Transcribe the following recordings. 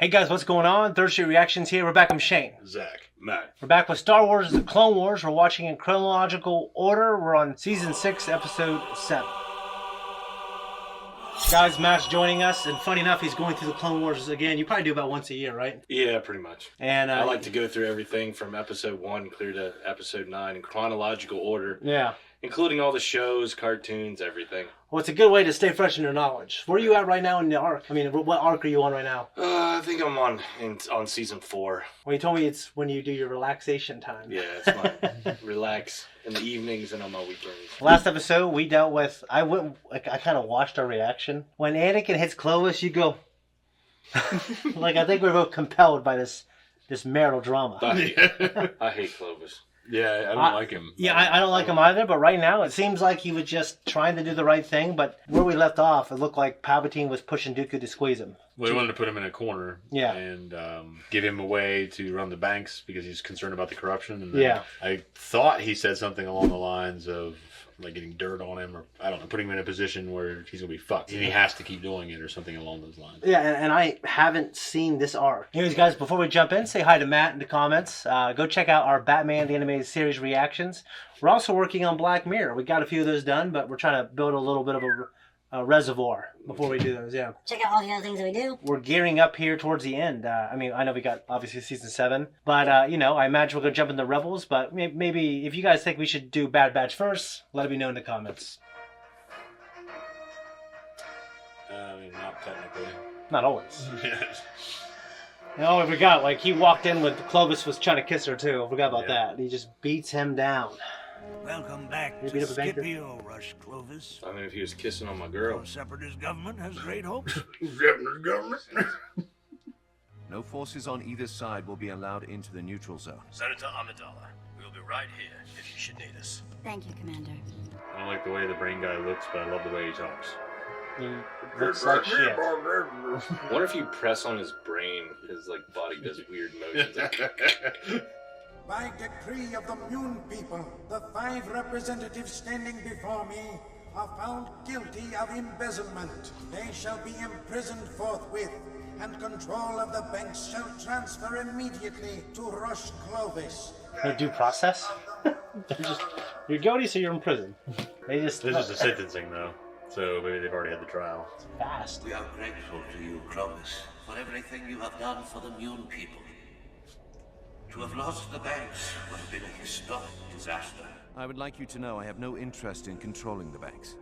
Hey guys, what's going on? Third Street Reactions here. We're back. I'm Shane. Zach. Matt. We're back with Star Wars, the Clone Wars. We're watching in chronological order. We're on Season 6, Episode 7. Guys, Matt's joining us, and funny enough, he's going through the Clone Wars again. You probably do about once a year, right? Yeah, pretty much. And I like to go through everything from Episode 1 clear to Episode 9 in chronological order. Yeah. Including all the shows, cartoons, everything. Well, it's a good way to stay fresh in your knowledge. Where are you at right now in the arc? I mean, what arc are you on right now? I think I'm on Season 4. Well, you told me it's when you do your relaxation time. Yeah, it's my relax in the evenings and on my weekends. Last episode, we dealt with... I kind of watched our reaction. When Anakin hits Clovis, you go... like, I think we're both compelled by this marital drama. I hate Clovis. Yeah, I don't like him. Yeah, I don't like him either, but right now it seems like he was just trying to do the right thing, but where we left off, it looked like Palpatine was pushing Dooku to squeeze him. Well, he wanted to put him in a corner and give him a way to run the banks because he's concerned about the corruption. And then I thought he said something along the lines of like getting dirt on him or, I don't know, putting him in a position where he's going to be fucked. And he has to keep doing it or something along those lines. Yeah, and I haven't seen this arc. Anyways, guys, before we jump in, say hi to Matt in the comments. Go check out our Batman the Animated Series reactions. We're also working on Black Mirror. We got a few of those done, but we're trying to build a little bit of a reservoir before we do those, Check out all the other things that we do. We're gearing up here towards the end. I mean, I know we got, obviously, Season 7. But, you know, I imagine we're going to jump into Rebels. But maybe if you guys think we should do Bad Batch first, let it be known in the comments. I mean, not technically. Not always. Yes. Oh, I forgot. Like, he walked in with Clovis was trying to kiss her, too. I forgot about that. He just beats him down. Welcome back to Scipio, Rush Clovis. I mean, if he was kissing on my girl. The Separatist government has great hopes. Separatist government? No forces on either side will be allowed into the neutral zone. Senator Amidala, we'll be right here if you should need us. Thank you, Commander. I don't like the way the brain guy looks, but I love the way he talks. He looks like shit. I wonder if you press on his brain, his like body does weird motions. By decree of the Mune people, the 5 representatives standing before me are found guilty of embezzlement. They shall be imprisoned forthwith, and control of the banks shall transfer immediately to Rush Clovis. No due process? You're guilty, so you're in prison. This is a sentencing, though, so maybe they've already had the trial. It's fast. We are grateful to you, Clovis, for everything you have done for the Mune people. To have lost the banks would have been a historic disaster. I would like you to know I have no interest in controlling the banks.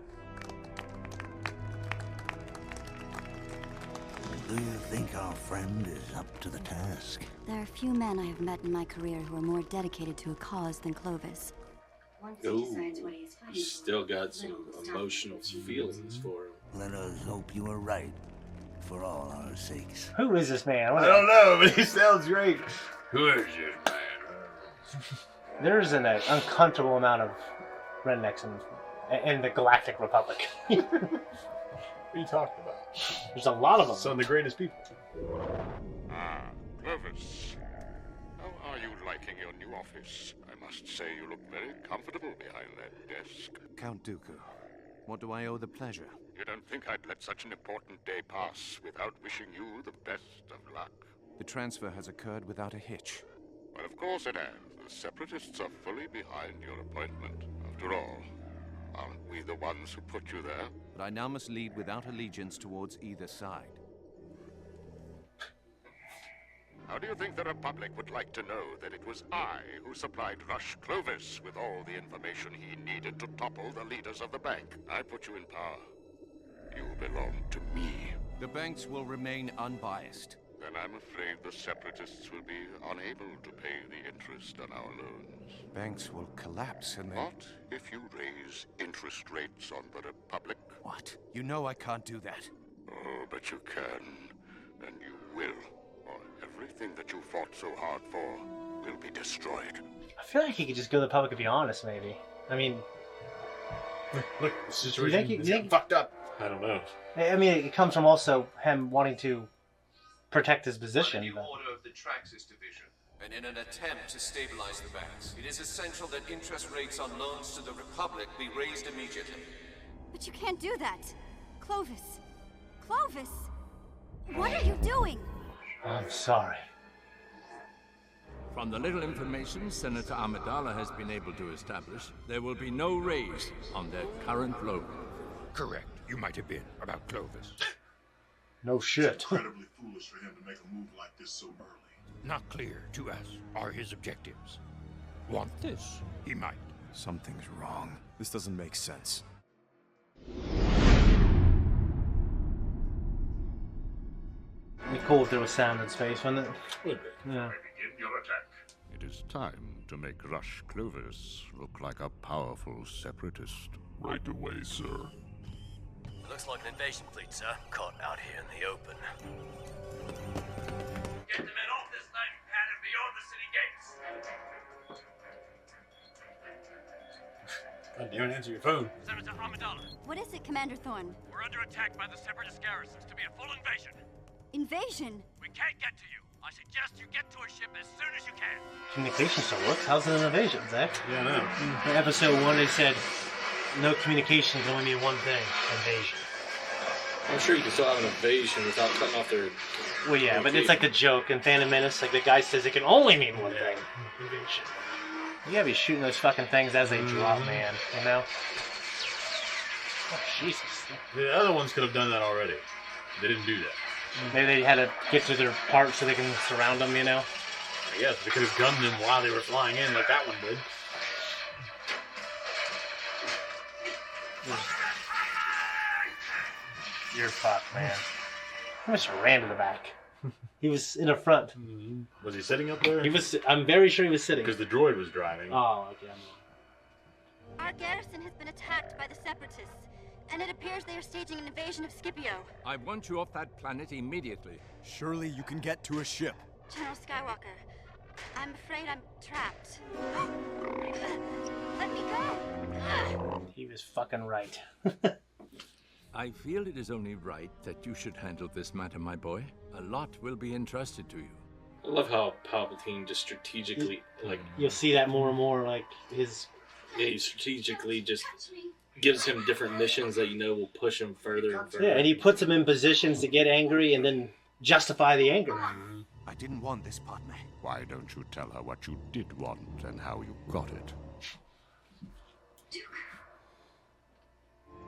Do you think our friend is up to the task? There are few men I have met in my career who are more dedicated to a cause than Clovis. Ooh, still got some emotional feelings for him. Let us hope you are right, for all our sakes. Who is this man? I don't know, but he sounds great. Who is this man? There's an uncomfortable amount of rednecks in the Galactic Republic. What are you talking about? There's a lot of them. Some of the greatest people. Ah, Clovis. How are you liking your new office? I must say you look very comfortable behind that desk. Count Dooku, what do I owe the pleasure? You don't think I'd let such an important day pass without wishing you the best of luck? The transfer has occurred without a hitch. Well, of course it has. The Separatists are fully behind your appointment. After all, aren't we the ones who put you there? But I now must lead without allegiance towards either side. How do you think the Republic would like to know that it was I who supplied Rush Clovis with all the information he needed to topple the leaders of the bank? I put you in power. You belong to me. The banks will remain unbiased. Then I'm afraid the Separatists will be unable to pay the interest on our loans. Banks will collapse and then... What if you raise interest rates on the Republic? What? You know I can't do that. Oh, but you can. And you will. Or everything that you fought so hard for will be destroyed. I feel like he could just go to the public and be honest, maybe. I mean... Look, the situation do you think fucked up. I don't know. I mean, it comes from also him wanting to protect his position. Order of the Traxxas division. And in an attempt to stabilize the banks, it is essential that interest rates on loans to the Republic be raised immediately. But you can't do that. Clovis. Clovis! What are you doing? sorry. From the little information Senator Amidala has been able to establish, there will be no raise on their current loan. Correct. You might have been about Clovis. No shit. It's incredibly foolish for him to make a move like this so early. Not clear to us are his objectives. Want this? He might. Something's wrong. This doesn't make sense. It'd be cool if there was sound in space, wouldn't it? Would be. Yeah. Begin your attack. It is time to make Rush Clovis look like a powerful separatist. Right away, sir. Looks like an invasion fleet, sir. Caught out here in the open. Get the men off this landing pad and beyond the city gates. God damn it, answer your phone. Senator Amidala. What is it, Commander Thorne? We're under attack by the Separatist garrisons to be a full invasion. Invasion? We can't get to you. I suggest you get to a ship as soon as you can. Communication still works. How's it an invasion, Zach? Yeah, I know. In episode 1, they said no communication can only mean one thing: invasion. I'm sure you can still have an invasion without cutting off their... Well, yeah, but it's like the joke in Phantom Menace. Like, the guy says it can only mean one thing: invasion. You gotta be shooting those fucking things as they drop, man. You know? Oh, Jesus. The other ones could have done that already. They didn't do that. Maybe they had to get to their part so they can surround them, you know? I guess they could have gunned them while they were flying in like that one did. You're fucked, man. I just ran to the back. He was in the front. Mm-hmm. Was he sitting up there? He was. I'm very sure he was sitting. Because the droid was driving. Oh, okay. Our garrison has been attacked by the Separatists, and it appears they are staging an invasion of Scipio. I want you off that planet immediately. Surely you can get to a ship. General Skywalker, I'm afraid I'm trapped. Let me go! He was fucking right. I feel it is only right that you should handle this matter, my boy. A lot will be entrusted to you. I love how Palpatine just strategically, like... You'll see that more and more, like, his... Yeah, he strategically just gives him different missions that you know will push him further and further. Yeah, and he puts him in positions to get angry and then justify the anger. I didn't want this, Padme. Why don't you tell her what you did want and how you got it?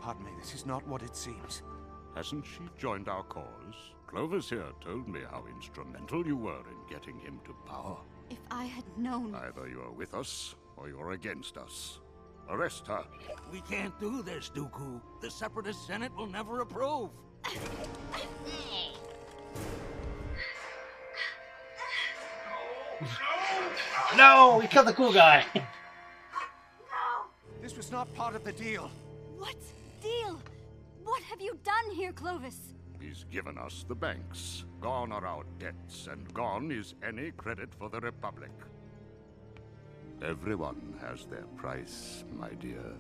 Padme, this is not what it seems. Hasn't she joined our cause? Clovis here told me how instrumental you were in getting him to power. If I had known... Either you are with us, or you're against us. Arrest her. We can't do this, Dooku. The Separatist Senate will never approve. No! We killed the cool guy! This was not part of the deal. What deal? What have you done here, Clovis? He's given us the banks. Gone are our debts, and gone is any credit for the Republic. Everyone has their price, my dear.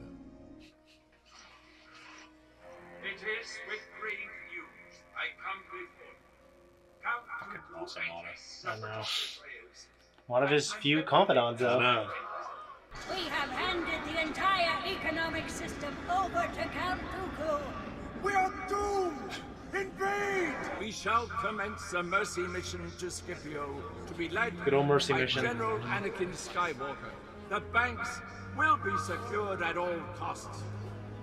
It is with grave news I come before you. I know. One of his few confidants, though. I know. We have handed the entire economic system over to Count Dooku. We are doomed! Invade! We shall commence a mercy mission to Scipio to be led Good old mercy by mission. General Anakin Skywalker. The banks will be secured at all costs,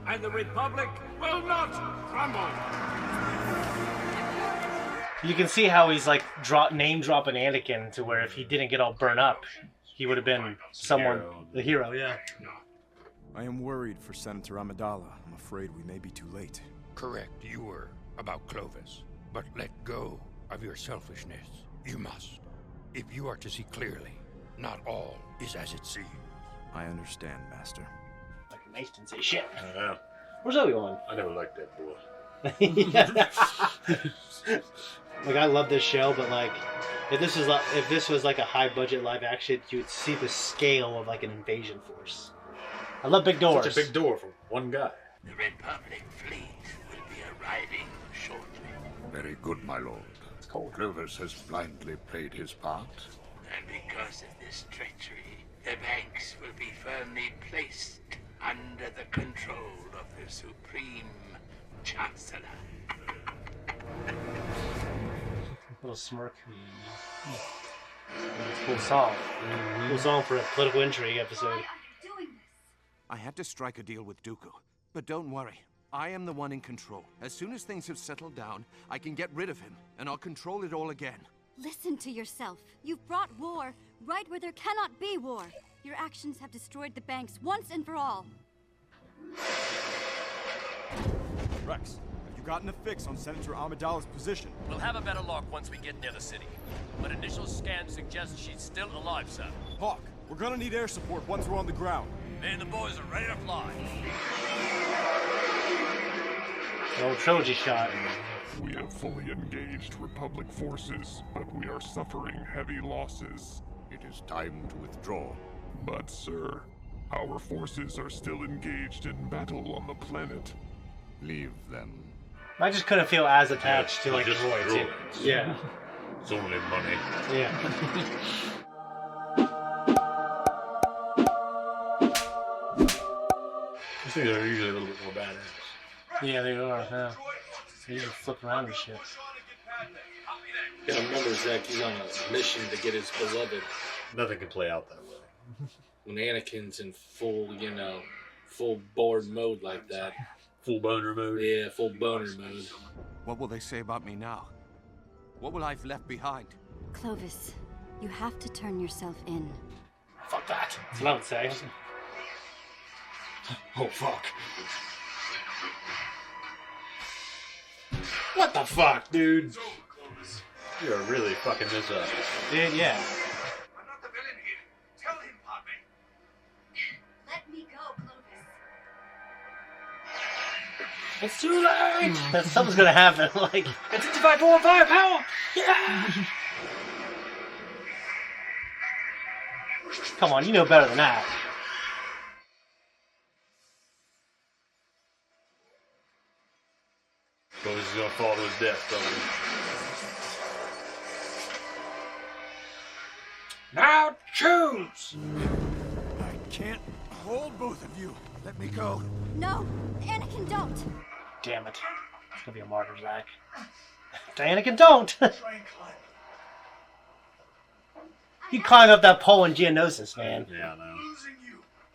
and the Republic will not crumble. You can see how he's like name dropping Anakin to where if he didn't get all burnt up, he would have been someone, the hero, yeah. I am worried for Senator Amidala. I'm afraid we may be too late. Correct, you were about Clovis. But let go of your selfishness. You must. If you are to see clearly, not all is as it seems. I understand, Master. Like Mace didn't say shit. Yeah. Where's Obi-Wan? I never liked that boy. Like, I love this show, but like, if this was like a high budget live action, you would see the scale of like an invasion force. I love big doors. Such a big door from one guy. The Republic fleet will be arriving shortly. Very good, my lord. Clovis has blindly played his part. And because of this treachery, the banks will be firmly placed under the control of the Supreme Chancellor. Little smirk. Cool song. Cool song for a political intrigue episode. I had to strike a deal with Dooku, but don't worry. I am the one in control. As soon as things have settled down, I can get rid of him, and I'll control it all again. Listen to yourself. You've brought war right where there cannot be war. Your actions have destroyed the banks once and for all. Rex, have you gotten a fix on Senator Amidala's position? We'll have a better look once we get near the city. But initial scans suggest she's still alive, sir. Hawk, we're gonna need air support once we're on the ground. Me and the boys are ready to fly. The old trilogy shot. We have fully engaged Republic forces, but we are suffering heavy losses. It is time to withdraw. But, sir, our forces are still engaged in battle on the planet. Leave them. I just couldn't feel as attached to like droids. Yeah. It's only money. Yeah. I think they're usually a little bit more badass. Yeah, they are. Yeah. They usually flip around and shit. Yeah, remember, Zach, he's on a mission to get his beloved. Nothing can play out that way. When Anakin's in full, full board mode like that. Full boner mode? Yeah, full boner mode. What will they say about me now? What will I've left behind? Clovis, you have to turn yourself in. Fuck that. That's what I would say. Oh, fuck. What the fuck, dude? You're really fucking this up. Dude, yeah. I'm not the villain here. Tell him, Padme. Let me go, Clovis. It's too late! Something's gonna happen. Like, it's 55, 4, power! Yeah! Come on, you know better than that. Clovis is gonna fall to his death, probably. Now choose! I can't hold both of you. Let me go. No, Anakin, don't. Damn it. It's gonna be a martyr, Zach. Anakin, don't! You climbed up that pole in Geonosis, man. Yeah, I know.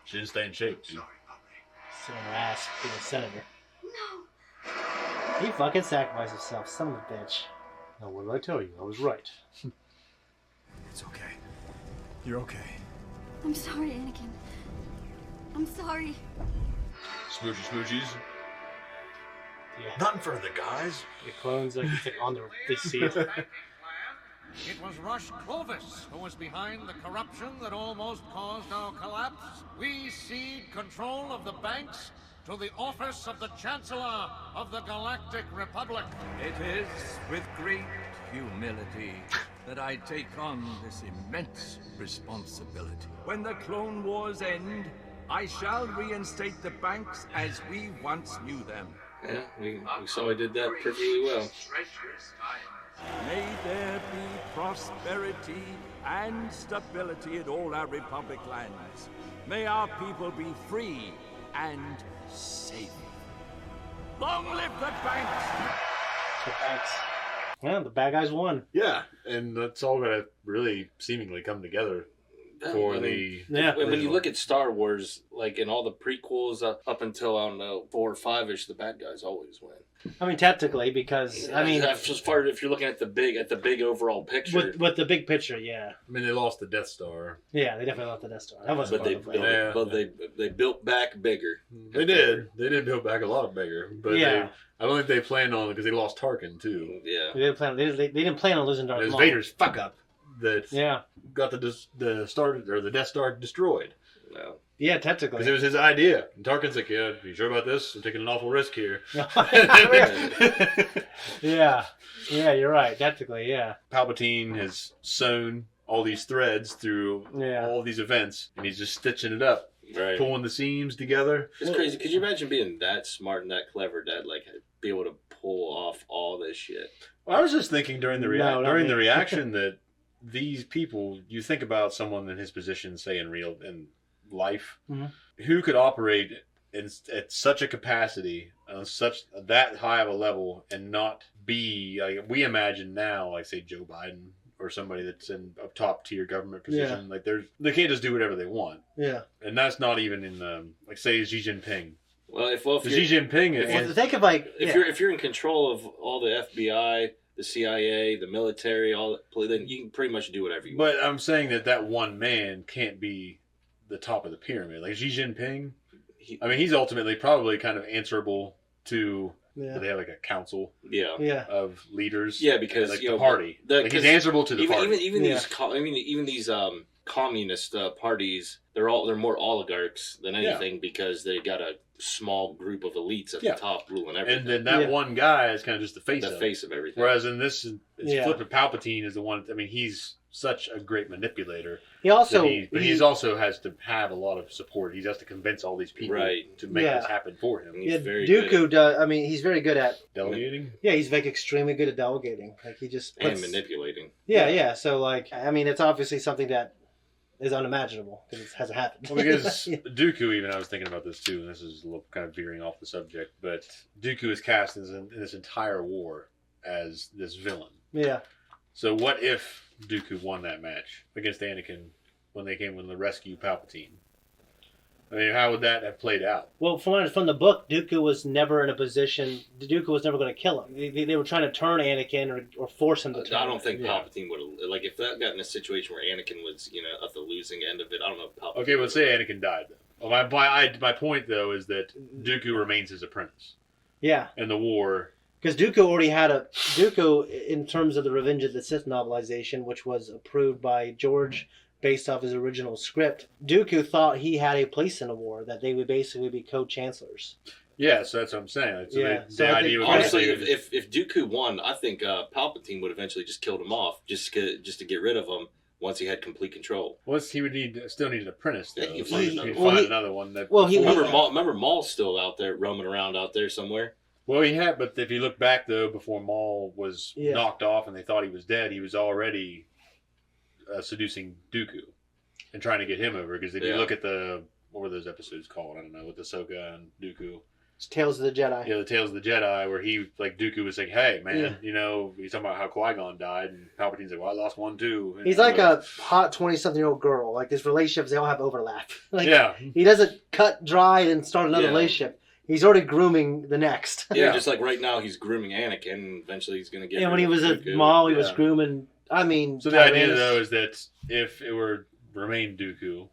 She didn't stay in shape, dude. Sitting her ass being a senator. No. He fucking sacrificed himself, son of a bitch. Now, what did I tell you? I was right. It's okay. You're okay. I'm sorry, Anakin. I'm sorry. Smoochies. Yeah. Nothing further, guys. The clones, like, it's like on the seat. It was Rush Clovis who was behind the corruption that almost caused our collapse. We cede control of the banks to the office of the Chancellor of the Galactic Republic. It is with great humility that I take on this immense responsibility. When the Clone Wars end, I shall reinstate the banks as we once knew them. Yeah, we saw he did that perfectly well. May there be prosperity and stability in all our Republic lands. May our people be free and safe. Long live the banks! The banks. Yeah, the bad guys won. Yeah, and that's all gonna really seemingly come together for the... Yeah. When you look at Star Wars, like in all the prequels up until, I don't know, 4 or 5-ish, the bad guys always win. I mean, technically, because, I mean... As far as if you're looking at the big overall picture. With the big picture, yeah. I mean, they lost the Death Star. Yeah, they definitely lost the Death Star. That wasn't they built back bigger. They did. They did build back a lot bigger. But yeah. I don't think they planned on it because they lost Tarkin, too. Yeah. They didn't plan on losing Darth Maul. It was Vader's fuck-up that yeah. got the Death Star destroyed. No. Yeah, technically. Because it was his idea. And Tarkin's like, yeah, you sure about this? I'm taking an awful risk here. Yeah, you're right. Technically, yeah. Palpatine has sewn all these threads through all these events, and he's just stitching it up, right, pulling the seams together. It's crazy. Could you imagine being that smart and that clever, Dad? Like, be able to pull off all this shit? Well, I was just thinking during the reaction that these people, you think about someone in his position, say in life, who could operate at such a capacity, on that high of a level, and not be like we imagine now, like say Joe Biden or somebody that's in a top tier government position. Like they can't just do whatever they want. Yeah, and that's not even in the like say Xi Jinping. Well, if Xi Jinping, think of like if you're in control of all the FBI, the CIA, the military, then you can pretty much do whatever you want. But I'm saying that one man can't be the top of the pyramid. Like Xi Jinping, he's ultimately probably kind of answerable to. Yeah. They have like a council of leaders. Yeah, because like the party. He's answerable to the party. Even these communist parties, they're more oligarchs than anything because they got a small group of elites at the top ruling everything. And then that one guy is kind of just the face of everything. Whereas in this, Flippin' Palpatine is the one. He's such a great manipulator. He also, he also has to have a lot of support. He has to convince all these people to make this happen for him. He's very Dooku does. He's very good at delegating. Yeah, he's like extremely good at delegating. Like he just and manipulating. Yeah. So like, it's obviously something that is unimaginable because it hasn't happened. Well, because Dooku, even I was thinking about this too, and this is a little kind of veering off the subject, but Dooku is cast in this entire war as this villain. Yeah. So what if Dooku won that match against Anakin when they came in to rescue Palpatine? How would that have played out? Well, from the book, Dooku was never in a position. Dooku was never going to kill him. They were trying to turn Anakin or force him to turn. I don't think Palpatine would have. Like, if that got in a situation where Anakin was, at the losing end of it, I don't know if Palpatine. Okay, but say Anakin died, though. Well, my point, though, is that Dooku remains his apprentice. Yeah. In the war. Because Dooku already had Dooku, in terms of the Revenge of the Sith novelization, which was approved by George based off his original script, Dooku thought he had a place in the war, that they would basically be co-chancellors. Yeah, so that's what I'm saying. The idea honestly, if Dooku won, I think Palpatine would eventually just killed him off, just to get rid of him once he had complete control. He would still need an apprentice, though. He'd find another one. Remember Maul's still out there, roaming around out there somewhere? Well, he had, but if you look back, though, before Maul was knocked off and they thought he was dead, he was already seducing Dooku and trying to get him over. Because if you look at what were those episodes called? I don't know, with Ahsoka and Dooku. It's Tales of the Jedi. Yeah, the Tales of the Jedi, where Dooku was like, hey, man, he's talking about how Qui-Gon died, and Palpatine's like, well, I lost one, too. And he's like a hot 20-something-year-old girl. Like, his relationships, they all have overlap. He doesn't cut dry and start another relationship. He's already grooming the next. Yeah, just like right now, he's grooming Anakin, and eventually he's going to get. And when he was at Maul, he was grooming. So the idea, though, is that if it remained Dooku,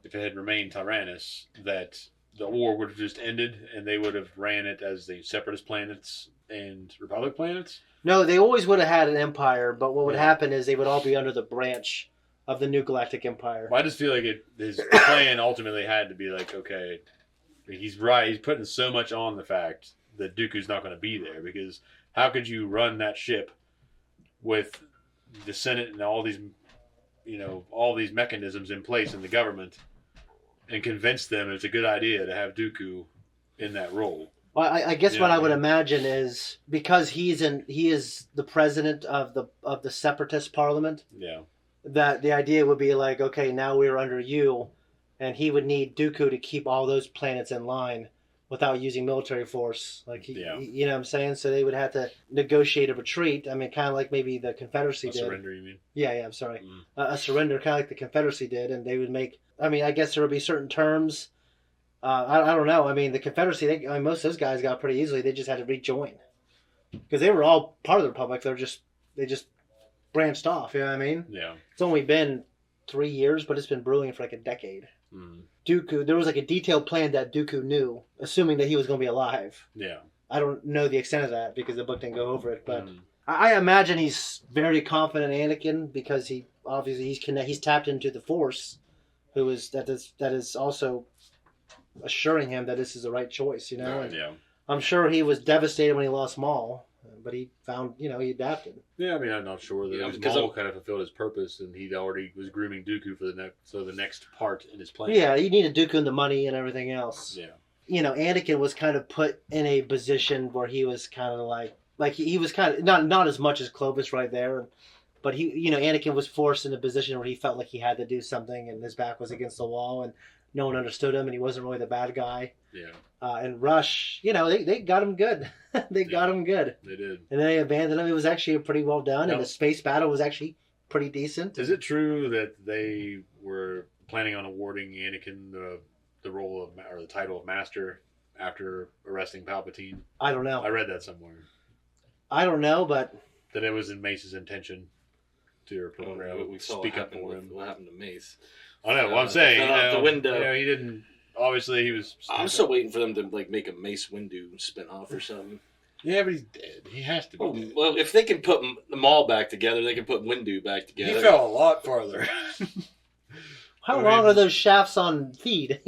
if it had remained Tyrannus, that the war would have just ended, and they would have ran it as the Separatist planets and Republic planets. No, they always would have had an empire, but what would happen is they would all be under the branch of the New Galactic Empire. Well, I just feel like his plan ultimately had to be like, okay. He's right. He's putting so much on the fact that Dooku's not going to be there, because how could you run that ship with the Senate and all these mechanisms in place in the government and convince them it's a good idea to have Dooku in that role? Well, I guess what I would imagine is because he is the president of the Separatist Parliament. Yeah. That the idea would be like, okay, now we're under you. And he would need Dooku to keep all those planets in line without using military force. You know what I'm saying? So they would have to negotiate a retreat. Kind of like maybe the Confederacy did. A surrender, you mean? Yeah, I'm sorry. A surrender, kind of like the Confederacy did. And they would make, I guess there would be certain terms. I don't know. The Confederacy, most of those guys got pretty easily. They just had to rejoin. Because they were all part of the Republic. They just branched off, you know what I mean? Yeah. It's only been 3 years, but it's been brewing for like a decade. Dooku, there was like a detailed plan that Dooku knew, assuming that he was going to be alive. Yeah. I don't know the extent of that because the book didn't go over it, but I imagine he's very confident in Anakin because he's tapped into the Force, that is also assuring him that this is the right choice, And I'm sure he was devastated when he lost Maul. But he found, he adapted. Yeah, I'm not sure that Maul kind of fulfilled his purpose, and he already was grooming Dooku for the next part in his plan. Yeah, he needed Dooku and the money and everything else. Yeah. Anakin was kind of put in a position where he was kind of like he was kind of not as much as Clovis right there, but Anakin was forced in a position where he felt like he had to do something, and his back was against the wall, and no one understood him, and he wasn't really the bad guy. Yeah. And Rush, they got him good. They got him good. They did. And then they abandoned him. It was actually pretty well done, and the space battle was actually pretty decent. Is it true that they were planning on awarding Anakin the role of, or the title of Master after arresting Palpatine? I don't know. I read that somewhere. I don't know, but that it was in Mace's intention to speak up for him. What happened to Mace? I know. What I'm saying, out the window. He didn't. Obviously, he was. I'm still waiting for them to make a Mace Windu spinoff or something. Yeah, but he's dead. He has to be dead. Well, if they can put them all back together, they can put Windu back together. He fell a lot farther. How long are those shafts on feed?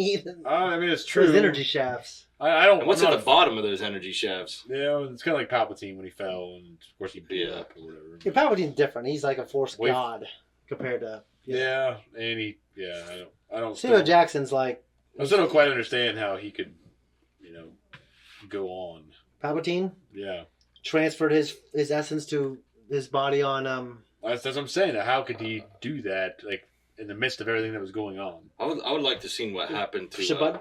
I mean, it's true. Those energy shafts. I don't. And what's at the bottom of those energy shafts? Yeah, it's kind of like Palpatine when he fell, and of course he blew up or whatever. Yeah, Palpatine's different. He's like a Force god compared to. Yeah, and he. Yeah, I don't. Samuel Jackson's like. I still don't quite understand how he could, go on. Palpatine. Yeah. Transferred his essence to his body on. That's what I'm saying. How could he do that? Like in the midst of everything that was going on. I would like to see what happened to.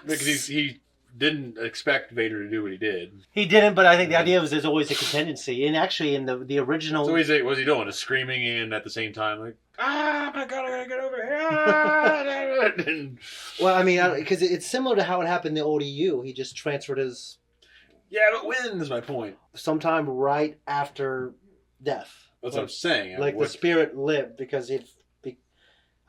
Because he didn't expect Vader to do what he did. He didn't, but I think the idea was there's always a contingency, and actually in the original. So what's he doing? Just screaming and at the same time like, my God, I gotta get over here! Well, I mean, because it's similar to how it happened in the old EU. He just transferred his. Yeah, but when is my point? Sometime right after death. That's what I'm saying. Like the spirit lived because he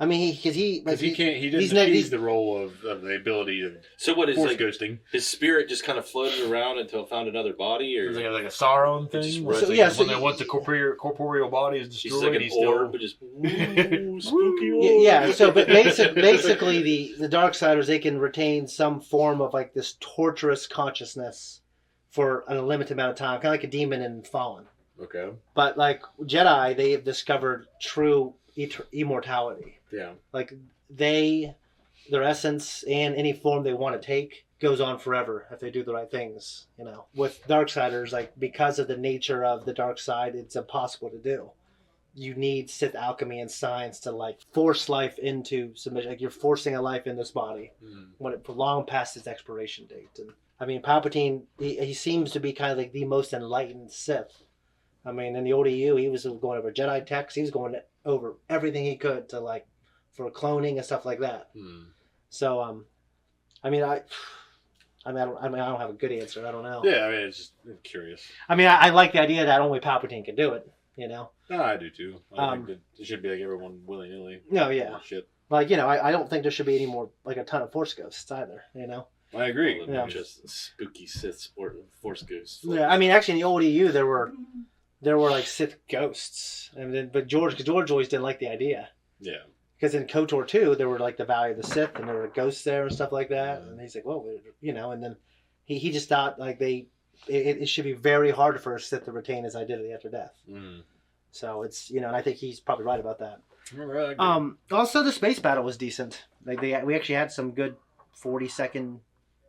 didn't achieve the role of the ability of force ghosting. His spirit just kind of floated around until it found another body, or it's like a Sauron thing. Once the corporeal body is destroyed, he's like an orb, just spooky orb. Yeah. So, but basically, the Darksiders, they can retain some form of like this torturous consciousness for an unlimited amount of time, kind of like a demon in Fallen. Okay. But like Jedi, they have discovered true immortality. Yeah. Like their essence and any form they want to take goes on forever if they do the right things. With Darksiders, like because of the nature of the dark side, it's impossible to do. You need Sith alchemy and science to like force life into submission. Like you're forcing a life in this body when it long past its expiration date. And I mean, Palpatine, he seems to be kind of like the most enlightened Sith. I mean, in the old EU, he was going over Jedi texts. He was going over everything he could to like for cloning and stuff like that. So, I don't have a good answer. I don't know. Yeah, I mean, it's just curious. I mean, I like the idea that only Palpatine can do it. No, I do too. I think that it should be like everyone willy nilly. No, yeah. Shit. Like I don't think there should be any more like a ton of Force ghosts either. I agree. Just spooky Sith Force ghosts. Yeah, I mean, actually, in the old EU, there were like Sith ghosts, but George always didn't like the idea. Yeah. Because in KOTOR 2, there were like the Valley of the Sith, and there were ghosts there and stuff like that. And he's like, well, and then he just thought like it should be very hard for a Sith to retain his identity after death. So it's and I think he's probably right about that. Also, the space battle was decent. Like we actually had some good 40-second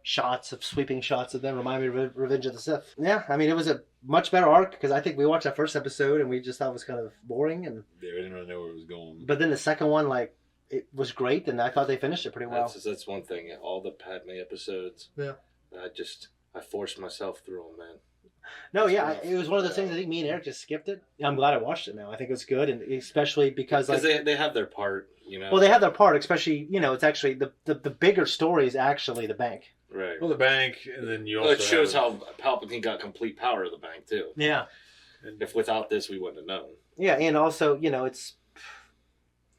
sweeping shots of them. Remind me of Revenge of the Sith. Yeah, I mean, it was a much better arc because I think we watched that first episode and we just thought it was kind of boring. And yeah, we didn't really know where it was going. But then the second one, like, it was great, and I thought they finished it pretty well. That's one thing. All the Padme episodes. Yeah. I forced myself through them, man. No, yeah, it was one of those things. I think me and Eric just skipped it. I'm glad I watched it now. I think it's good, and especially because they have their part, Well, they have their part, especially it's actually the bigger story is actually the bank. Right. Well, the bank, and then you also. It shows how Palpatine got complete power of the bank too. Yeah. And if without this, we wouldn't have known. Yeah, and also it's.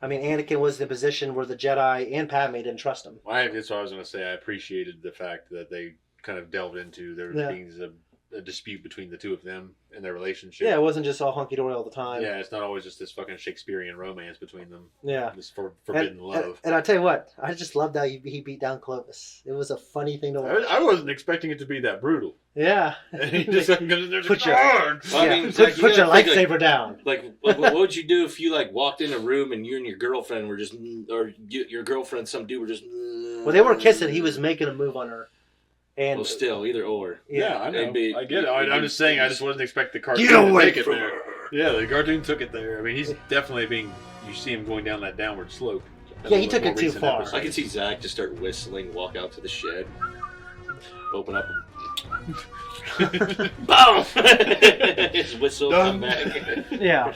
I mean, Anakin was in a position where the Jedi and Padme didn't trust him. That's what I was going to say. I appreciated the fact that they kind of delved into there being a dispute between the two of them and their relationship. Yeah, it wasn't just all hunky-dory all the time. Yeah, it's not always just this fucking Shakespearean romance between them. Yeah. This forbidden love. And I tell you what, I just loved how he beat down Clovis. It was a funny thing to watch. I wasn't expecting it to be that brutal. Yeah. He just put your lightsaber down. Like, what would you do if you like walked in a room and you and your girlfriend were just, or your girlfriend, some dude were just. Well, they were kissing. He was making a move on her. And well, still, either or. Yeah, I know. I get it. I'm just saying, I just wasn't expecting the cartoon to take it there. Yeah, the cartoon took it there. I mean, he's definitely you see him going down that downward slope. Yeah, he took it too far. I can see Zach just start whistling, walk out to the shed, open up, boom! His whistle, come back. Yeah.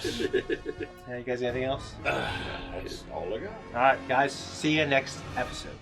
You guys got anything else? That's all I got. All right, guys. See you next episode.